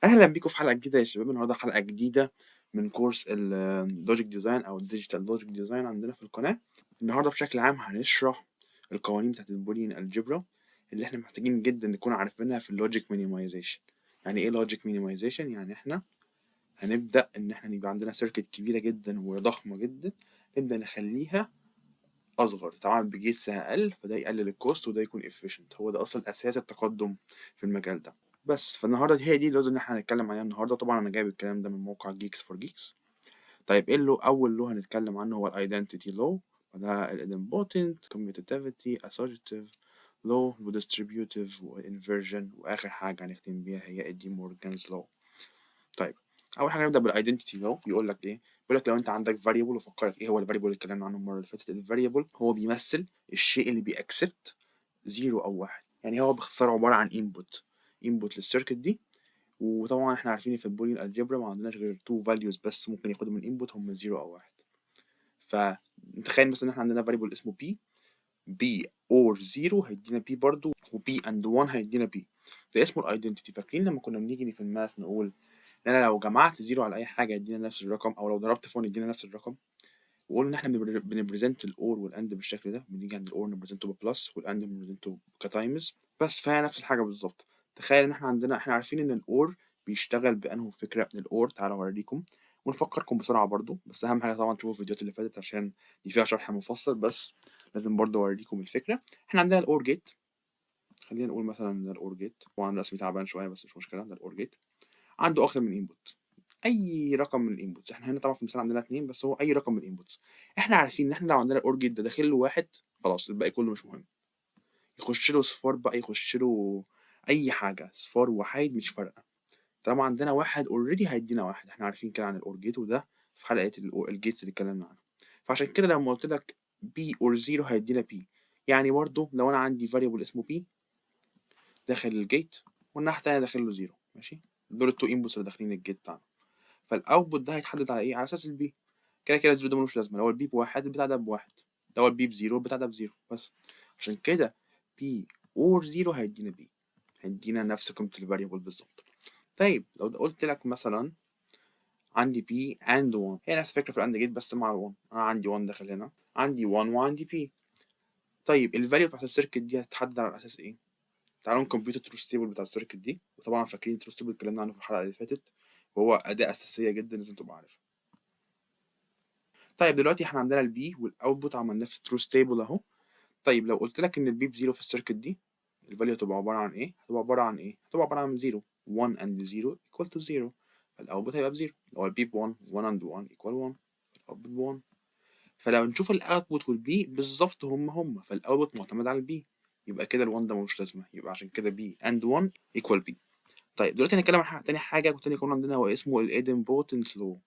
اهلا بيكم في حلقه جديده يا شباب. النهارده حلقه جديده من كورس اللوجيك ديزاين او الديجيتال لوجيك ديزاين عندنا في القناه. النهارده بشكل عام هنشرح القوانين بتاعت البوليان الجبرا اللي احنا محتاجين جدا نكون عارفينها في اللوجيك مينيمايزيشن. يعني ايه لوجيك مينيمايزيشن؟ يعني احنا هنبدا ان احنا يبقى عندنا سيركت كبيره جدا وضخمه جدا، نبدا نخليها اصغر تتعامل بجيتس اقل، فده يقلل الكوست وده يكون efficient. هو ده اصلا اساس التقدم في المجال ده. بس فالنهارده هي دي اللغز اللي احنا هنتكلم عليها النهارده. طبعا انا جايب الكلام ده من موقع جيكس فور جيكس. طيب ايه اول لو هنتكلم عنه؟ هو الايدنتيتي لو، وده الادمبوتنت كوميوتاتيفيتي اسوشيتيف لو وديستريبيوتيف وانفرجن، واخر حاجه هنختم بيها هي دي مورجانز لو. طيب اول حاجه نبدا بالايدنتيتي لو. بيقول لك ايه؟ بيقول لك لو انت عندك فاريبل، وفكرك ايه هو الفاريبل اللي اتكلمنا عنه المره اللي فاتت. الفاريبل هو بيمثل الشيء اللي بيأكسبت زيرو او واحد، يعني هو باختصار عباره عن انبوت للسيركت دي. وطبعا احنا عارفين في البوليان الجبرا ما عندناش غير تو فاليوز بس ممكن ياخدوا من انبوت، هم زيرو او واحد. فتخيل مثلا ان احنا عندنا فاريبل اسمه بي اور زيرو هيدينا بي برضو، وبي اند 1 هيدينا بي. ده اسمه الايدنتيتي. فاكرين لما كنا بنيجي في الماس نقول ان انا لو جمعت زيرو على اي حاجه يدينا نفس الرقم، او لو ضربت فون يدينا نفس الرقم. وقلنا ان احنا بنبريزنت الاور والاند بالشكل ده. بنيجي عند الاور نبريزنته ببلس والاند بنبريزنته كتايمز. بس فهي نفس الحاجه بالظبط. تخيل ان احنا عارفين ان الاور بيشتغل بانه فكره من الاور. تعالوا اوريكم ونفكركم بسرعه برضو. بس اهم حاجه طبعا تشوفوا الفيديوهات اللي فاتت عشان دي فيها شرح مفصل، بس لازم برضو اوريكم الفكره. احنا عندنا الاور جيت. خلينا نقول مثلا ده الاور جيت. طبعا رسمي تعبان شويه بس مش مشكله. ده الاور جيت عنده اكتر من انبوت، اي رقم من الانبوتس. احنا هنا طبعا في المثال عندنا اتنين، بس هو اي رقم من الانبوتس. احنا عارفين ان احنا لو عندنا الاور جيت ده داخل له واحد، خلاص الباقي كله مش مهم. يخش له صفار بقى، يخش له اي حاجه، صفار وحيد مش فارقه. طالما عندنا واحد اوريدي هيدينا واحد. احنا عارفين كده عن الاور جيت، وده في حلقه الجيتس اللي اتكلمنا عنها. فعشان كده لما قلت لك بي اور زيرو هيدينا بي، يعني برضه لو انا عندي فاريبل اسمه بي داخل الجيت، والناحيه التانيه داخل له زيرو، ماشي. دول التو انبوتس اللي داخلين الجيت بتاعنا. فالاوتبوت ده هيتحدد على ايه؟ على اساس البي. كده كده الزيرو ده ملوش لازمه. لو البي بواحد البتاع ده بواحد، لو البي بزيرو البتاع ده بزيرو بس. عشان كده بي اور زيرو هيدينا بي، هيدينا نفس قيمه الفاريبل بالظبط. طيب لو قلت لك مثلا عندي بي اند 1، هي نفس الفكره في الاند جيت بس مع ال1. انا عندي 1 داخل هنا، عندي 1 وعندي بي. طيب الفاليو بتاعت السيركت دي هتتحدد على اساس ايه؟ تعالوا نكمبيوت التروث تيبل بتاع السيركت دي. وطبعا فاكرين التروث تيبل اتكلمنا عنه في الحلقه اللي فاتت، وهو اداه اساسيه جدا لازم تبقى عارفها. طيب دلوقتي احنا عندنا البي والاوتبوت عملناه في التروث تيبل اهو. طيب لو قلت لك ان البي بزيرو في السيركت دي، الفاليو هتبقى عباره عن ايه؟ هتبقى عباره عن 0. 1 and 0 equal to 0. فالاوتبوت هيبقى بزيرو. لو البي ب 1، 1 and 1 equal 1. الاوتبوت ب 1. فلو نشوف الاوتبوت والبي بالظبط هم، فالاوتبوت معتمد على البي، يبقى كده ال1 ده ملوش لازمه. يبقى عشان كده بي and 1 equal بي. طيب دلوقتي هنتكلم عن تاني حاجه كنت يكون عندنا، هو اسمه الايدمبوتنت لو.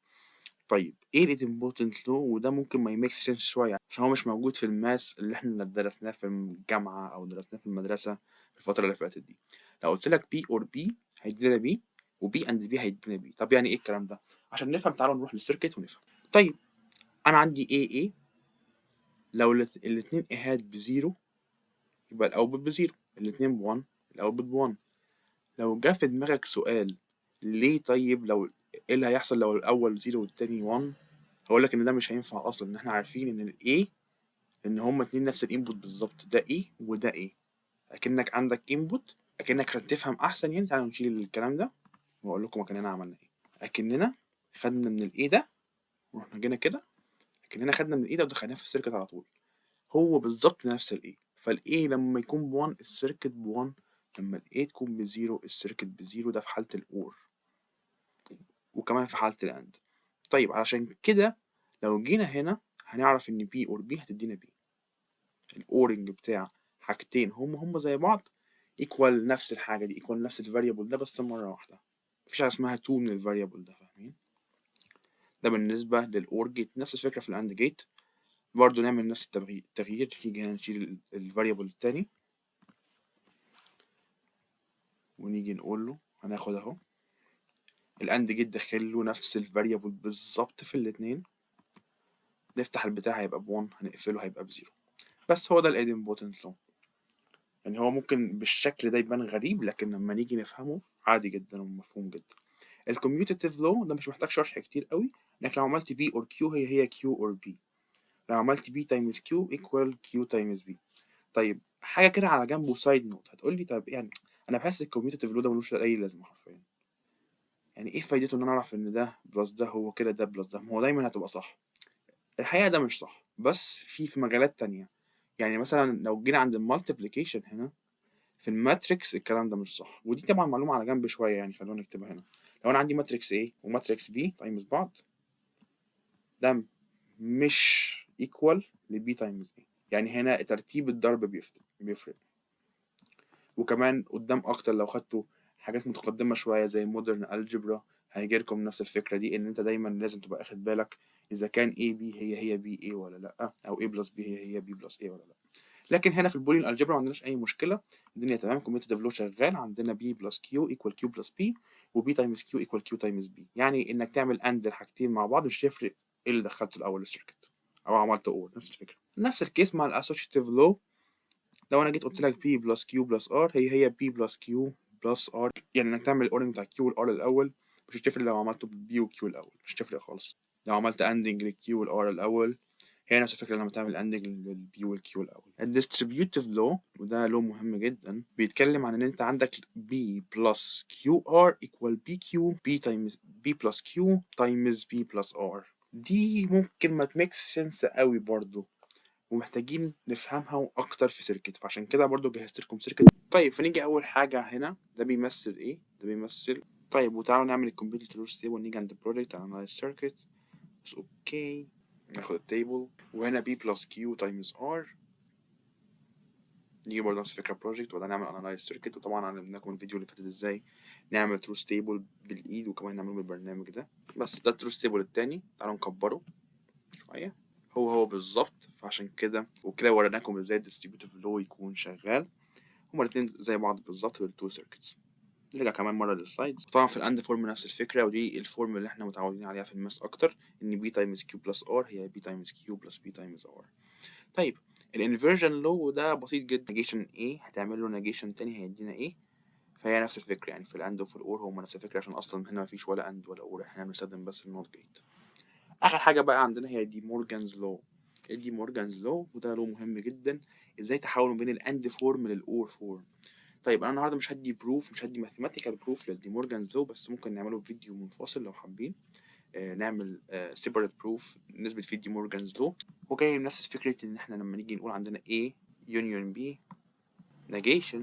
طيب ايه الادمبوتنت لو؟ وده ممكن ما يميكس سنس شويه عشان هو مش موجود في الماس اللي احنا درسناه في الجامعه او درسناه في المدرسه في الفتره اللي فاتت دي. لو قلت لك بي اور بي هيدينا بي، وبي اند بي هيدينا بي. طب يعني ايه الكلام ده؟ عشان نفهم تعالوا نروح للسيركت ونفهم. طيب انا عندي اي، لو الاتنين ايهات بزيرو يبقى الاوتبوت بزيرو، الاتنين ب1 الاوتبوت ب1. لو جه في دماغك سؤال ليه؟ طيب لو ايه اللي هيحصل لو الاول زيرو والتاني 1؟ هقول لك ان ده مش هينفع اصلا. ان احنا عارفين ان الاي، ان هما اتنين نفس الانبوت بالظبط، ده ايه وده ايه. اكنك عندك انبوت، اكنك عشان تفهم احسن يعني تعالوا نشيل الكلام ده واقول لكم اكننا عملنا ايه. اكننا خدنا من الاي ده ورحنا جينا كده، اكننا خدنا من الاي ده ودخلناه في السيركت على طول. هو بالظبط نفس الاي. فالاي لما يكون ب1 السيركت ب1، لما الاي تكون بزيرو السيركت بزيرو. ده في حالة الاور، وكمان في حالة الاند. طيب علشان كده لو جينا هنا هنعرف ان بي اور بي هتدينا بي. الاورنج بتاع حاجتين هم زي بعض ايكوال نفس الحاجة دي، ايكوال نفس الفاريبل ده بس مرة واحدة. مفيش حاجة اسمها تو من الفاريبل ده، فاهمين؟ ده بالنسبة للاور جيت. نفس الفكرة في الاند جيت برضو، نعمل نفس التغيير. نيجي هنا نشيل الفاريبل التاني ونيجي نقول له هناخد اهو الاند جيت داخل له نفس الفاريبل بالظبط في الاتنين. نفتح البتاع هيبقى ب1، هنقفله هيبقى بزيرو. بس هو ده الايدمبوتنت لو. يعني هو ممكن بالشكل ده يبان غريب، لكن لما نيجي نفهمه عادي جدا ومفهوم جدا. الكوميوتيتيف لو ده مش محتاج شرح كتير قوي، انك لو عملت بي اور كيو هي كيو اور بي، لو عملت بي تايمز كيو ايكوال كيو تايمز بي. طيب حاجه كده على جنبه سايد نوت، هتقول لي طب يعني انا بحس الكوميوتيتيف لو ده ملوش اي لازمه حرفيا، يعني ايه فايدته ان انا اعرف ان ده بلس ده هو كده ده بلس ده، ما هو دايما هتبقى صح. الحقيقه ده مش صح، بس في مجالات تانية. يعني مثلا لو جينا عند المالتيبليكيشن هنا في الماتريكس الكلام ده مش صح، ودي طبعا معلومه على جنب شويه، يعني خلونا نكتبها هنا. لو انا عندي ماتريكس A وماتريكس B تايمز بعض، ده مش ايكوال لبي تايمز A، يعني هنا ترتيب الضرب بيفرق. وكمان قدام اكتر لو خدتوا حاجات متقدمه شويه زي مودرن الجبرا هيجيلكم نفس الفكره دي، ان انت دايما لازم تبقى اخد بالك اذا كان A B هي B A ولا لا، او A بلس B هي B بلس A ولا لا. لكن هنا في البولين الجبرا ما عندناش اي مشكله، الدنيا تمام، كوميوتيتيف لو شغال، عندنا B بلس Q ايكوال Q بلس B، وB تايمز Q ايكوال Q تايمز B، يعني انك تعمل اند الحاجتين مع بعض مش هيفرق ايه اللي دخلته الاول السيركت او عملت اور، نفس الفكره. نفس الكيس مع الاسوشيتيف لو، لو انا جيت قلت لك P بلس Q بلس R هي P بلس Q بلس R، يعني انك تعمل الاوردنج بتاع Q والR الاول، مش هتفرق لو عملته B و Q الاول، مش هتفرق خالص. لو عملت اندنج لل Q والR الاول هي نفس الفكرة لما تعمل اندنج لل B وال Q الاول. الديستريبيوتيف لو وده لو مهم جدا، بيتكلم عن ان انت عندك B بلس QR equal BQ B times B plus Q times B plus R. دي ممكن ما تميكس سنس قوي برضو، ومحتاجين نفهمها اكتر في سيركت، فعشان كده برضو جهزت لكم سيركت. طيب فنيجي اول حاجه هنا، ده بيمثل ايه؟ ده بيمثل، طيب وتعالوا نعمل الكمبيوتر تروث تيبل، نيجي عند البروجكت انالايز سيركت، بس اوكي، ناخد التيبل، وهنا بي بلس كيو تايمز ار، نيجي برضه نفس الفكره بروجكت، وده نعمل انالايز سيركت، وطبعا علمناكم الفيديو اللي فاتت ازاي نعمل تروث تيبل بالايد، وكمان نعمله بالبرنامج ده. بس ده التروث تيبل التاني، تعالوا نكبره شويه، هو بالظبط، فعشان كده وكده وريناكم ازاي الديستريبيوتيف لو يكون شغال، هما الاتنين زي بعض بالظبط بالتو سيركتس. نرجع كمان مره للسلايدز، طبعا في الاند فورم نفس الفكره، ودي الفورم اللي احنا متعودين عليها في الماس اكتر، ان بي تايمز كيو بلس ار هي بي تايمز كيو بلس بي تايمز ار. طيب الانفرجن لو ده بسيط جدا، نيجيشن ايه هتعمل له نيجيشن تاني هيدينا ايه، فهي نفس الفكره، يعني في الاند وفي الاور هما نفس الفكره، عشان اصلا هنا مفيش ولا اند ولا اور، احنا بنستخدم بس النوت جيت. اخر حاجه بقى عندنا هي دي مورجانز لو. دي مورجانز لو وده لو مهم جدا، ازاي تحول بين الاند فورم للاور فورم. طيب انا النهارده مش هدي بروف، مش هدي ماثيماتيكال بروف للدي مورجانز لو، بس ممكن نعمله في فيديو منفصل لو حابين، نعمل سيبريت بروف نثبت فيه دي مورجانز لو. هو جاي من نفس فكره ان احنا لما نيجي نقول عندنا A يونيون B negation،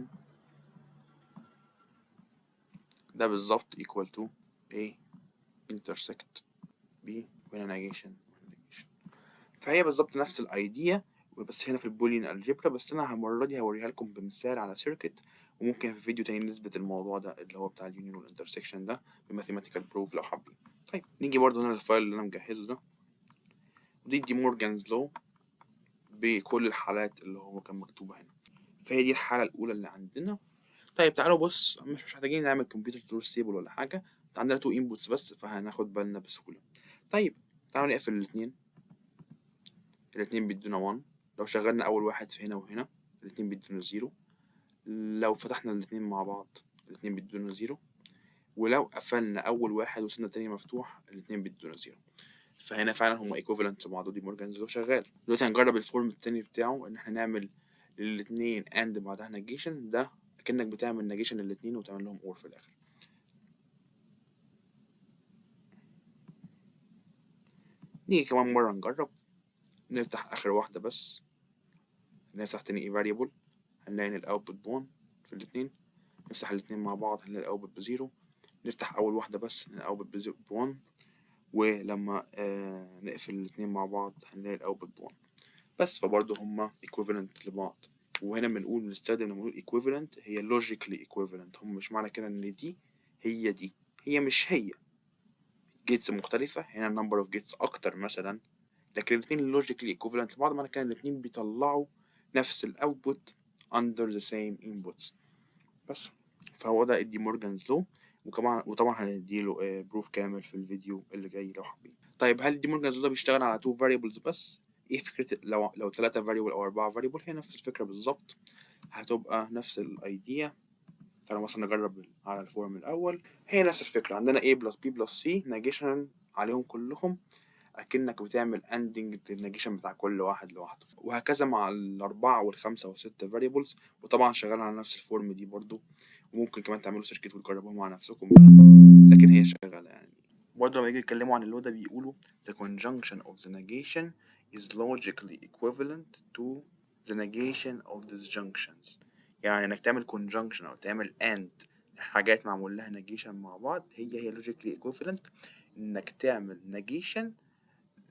ده بالظبط equal to A intersect B، وهنا negation. فهي بالظبط نفس الايديا، بس هنا في البولين الجبرا، بس انا المره دي هوريها لكم بمثال على سيركت، وممكن في فيديو تاني نثبت الموضوع ده اللي هو بتاع اليونيون والانترسكشن ده بماثيماتيكال بروف لو حابين. طيب نيجي برضه هنا للفايل اللي انا مجهزه ده، ودي دي مورجانز لو بكل الحالات اللي هو كان مكتوبة هنا، فهي دي الحالة الأولى اللي عندنا. طيب تعالوا بص، مش محتاجين نعمل كمبيوتر تروث تيبل ولا حاجة، عندنا تو انبوتس بس فهناخد بالنا بسهولة. طيب تعالوا نقفل الاتنين بيدونا 1، لو شغلنا أول واحد في هنا وهنا الاتنين بيدونا 0، لو فتحنا الاتنين مع بعض الاتنين بيدونا 0، ولو قفلنا أول واحد وسيبنا التاني مفتوح الاتنين بيدونا 0. فهنا فعلا هما ايكوفالنت لبعض، ودي مورجانز لو شغال. دلوقتي هنجرب الفورم التاني بتاعه، ان احنا نعمل للاتنين اند بعدها نيجيشن، ده اكنك بتعمل نيجيشن للاتنين وتعمل لهم اور في الاخر. نيجي كمان مرة نجرب، نفتح اخر واحدة بس، نفتح تاني variable، هنلاقي ان الاوتبوت بون في الاتنين، نفتح الاتنين مع بعض هنلاقي الاوتبوت بزيرو، نفتح اول واحدة بس هنلاقي الاوتبوت بون، ولما نقفل الاتنين مع بعض هنلاقي الاوتبوت بون بس، فبرضه هما equivalent لبعض. وهنا بنستخدم لما نقول equivalent هي logically equivalent، هم مش معنى كده ان دي هي دي، هي مش هي، جيتس مختلفة، هنا number of gates أكتر مثلا، لكن الاتنين logically equivalent لبعض، معنى كده ان الاتنين بيطلعوا نفس الاوتبوت under the same inputs بس. فهو ده دي مورجانز لو، وطبعا هنديله بروف كامل في الفيديو اللي جاي لو حابين. طيب هل دي مورجانز لو ده بيشتغل على 2 variables بس؟ ايه فكرة لو 3 variable او 4 variable؟ هي نفس الفكرة بالظبط، هتبقى نفس الايديا، تعالوا مثلا نجرب على الفورم الأول. هي نفس الفكرة، عندنا A plus B plus C negation عليهم كلهم، أكنك بتعمل ending للنيجيشن بتاع كل واحد لوحده، وهكذا مع الأربعة والخمسة والستة variables. وطبعا شغال على نفس الفورم دي برضو، وممكن كمان تعملوا سيركت وتجربوها مع نفسكم بقى، لكن هي شغالة يعني. برضه لما يجي يتكلموا عن اللو ده بيقولوا the conjunction of the negation is logically equivalent to the negation of disjunctions. يعني انك تعمل conjunction او تعمل and حاجات معمول لها negation مع بعض، هي logically equivalent انك تعمل negation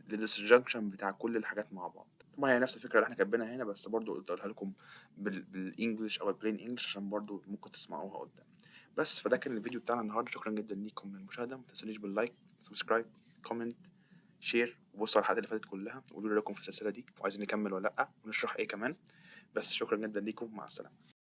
للديسجنكشن بتاع كل الحاجات مع بعض. طبعا هي نفس الفكرة اللي احنا كاتبينها هنا، بس برضه قلت اقولها لكم بالانجلش او البلين انجلش عشان برضه ممكن تسمعوها قدام. بس فده كان الفيديو بتاعنا النهارده، شكرا جدا ليكم من المشاهدة، متنسونيش باللايك، سبسكرايب، كومنت، شير، وبصوا على الحلقات اللي فاتت كلها وقولوا لي رايكم في السلسلة دي وعايزين نكمل ولا لأ ونشرح ايه كمان. بس شكرا جدا ليكم، مع السلامة.